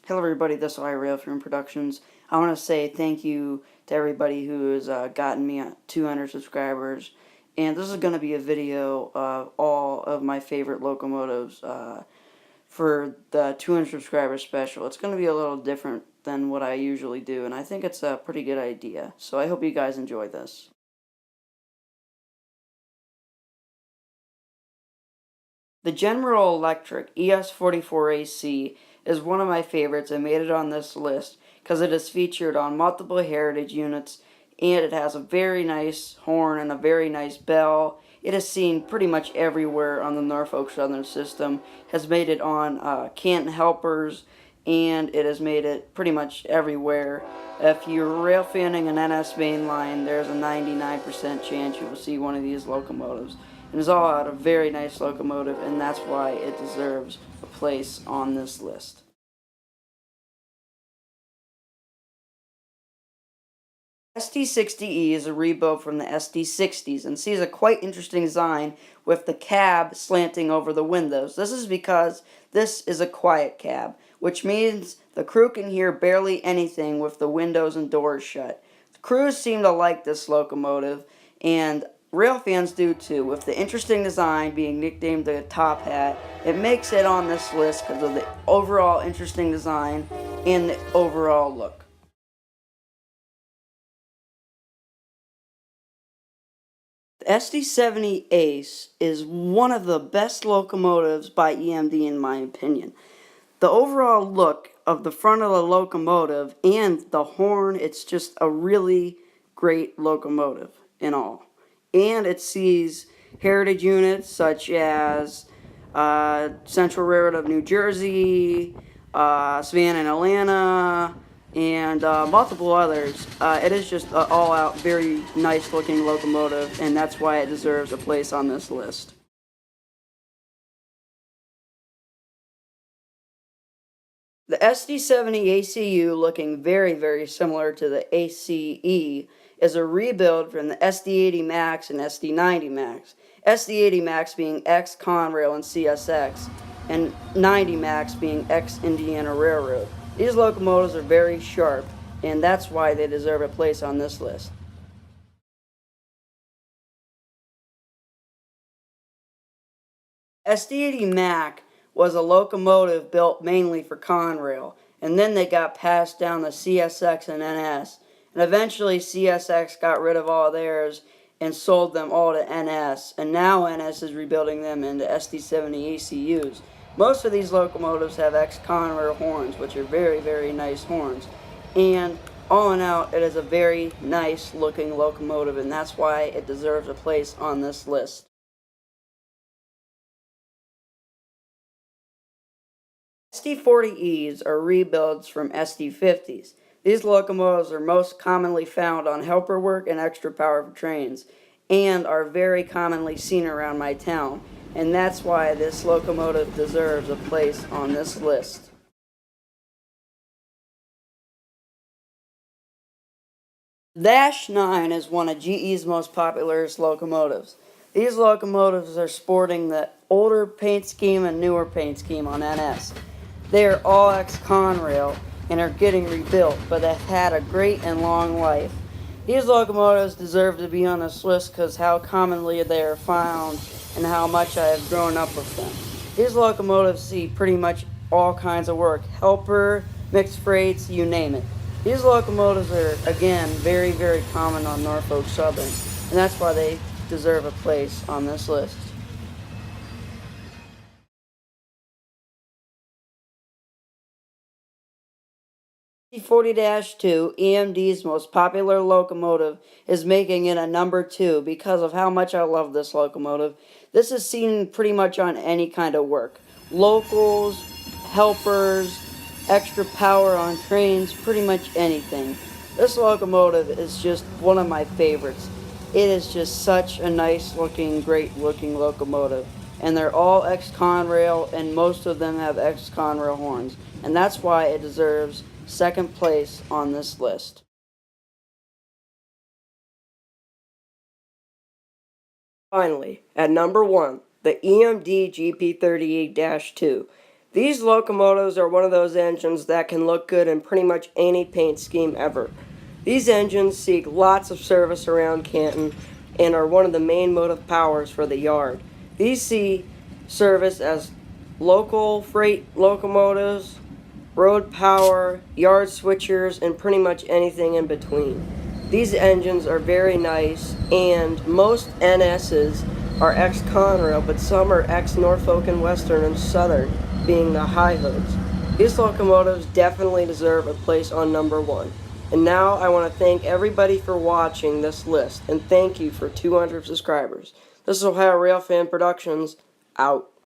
Hello everybody, this is Railfilm Productions. I want to say thank you to everybody who has gotten me 200 subscribers. And this is going to be a video of all of my favorite locomotives for the 200 subscriber special. It's going to be a little different than what I usually do, and I think it's a pretty good idea. So I hope you guys enjoy this. The General Electric ES44AC is one of my favorites and made it on this list because it is featured on multiple heritage units and it has a very nice horn and a very nice bell. It is seen pretty much everywhere on the Norfolk Southern system, has made it on Canton Helpers, and it has made it pretty much everywhere. If you're rail fanning an NS main line, there's a 99% chance you will see one of these locomotives. It is all out a very nice locomotive, and that's why it deserves a place on this list. SD60E is a rebuild from the SD60s and sees a quite interesting design with the cab slanting over the windows. This is because this is a quiet cab, which means the crew can hear barely anything with the windows and doors shut. The crews seem to like this locomotive, and rail fans do too, with the interesting design being nicknamed the Top Hat. It makes it on this list because of the overall interesting design and the overall look. The SD70 Ace is one of the best locomotives by EMD in my opinion. The overall look of the front of the locomotive and the horn, it's just a really great locomotive in all. And it sees heritage units such as Central Railroad of New Jersey, Savannah and Atlanta, and multiple others. It is just an all-out, very nice-looking locomotive, and that's why it deserves a place on this list. The SD70 ACU, looking very, very similar to the ACE, is a rebuild from the SD80 Max and SD90 Max. SD80 Max being ex-Conrail and CSX, and 90 Max being ex-Indiana Railroad. These locomotives are very sharp, and that's why they deserve a place on this list. SD80 Mac was a locomotive built mainly for Conrail, and then they got passed down to CSX and NS, and eventually CSX got rid of all theirs and sold them all to NS, and now NS is rebuilding them into SD70 ACUs. Most of these locomotives have ex-Conrail horns, which are very, very nice horns, and all in all, it is a very nice looking locomotive, and that's why it deserves a place on this list. SD40Es are rebuilds from SD50s. These locomotives are most commonly found on helper work and extra power trains, and are very commonly seen around my town, and that's why this locomotive deserves a place on this list. Dash 9 is one of GE's most popular locomotives. These locomotives are sporting the older paint scheme and newer paint scheme on NS. They are all ex-Conrail and are getting rebuilt, but have had a great and long life. These locomotives deserve to be on this list because how commonly they are found and how much I have grown up with them. These locomotives see pretty much all kinds of work, helper, mixed freights, you name it. These locomotives are, again, very, very common on Norfolk Southern, and that's why they deserve a place on this list. SD40-2, EMD's most popular locomotive, is making it a number 2 because of how much I love this locomotive. This is seen pretty much on any kind of work. Locals, helpers, extra power on trains, pretty much anything. This locomotive is just one of my favorites. It is just such a nice looking, great looking locomotive. And they're all ex-Conrail, and most of them have ex-Conrail horns. And that's why it deserves second place on this list. Finally, at number 1, the EMD GP38-2. These locomotives are one of those engines that can look good in pretty much any paint scheme ever. These engines seek lots of service around Canton and are one of the main motive powers for the yard. These see service as local freight locomotives, road power, yard switchers, and pretty much anything in between. These engines are very nice, and most NSs are ex-Conrail, but some are ex-Norfolk and Western and Southern, being the high hoods. These locomotives definitely deserve a place on number one. And now I want to thank everybody for watching this list, and thank you for 200 subscribers. This is Ohio Railfan Productions, out.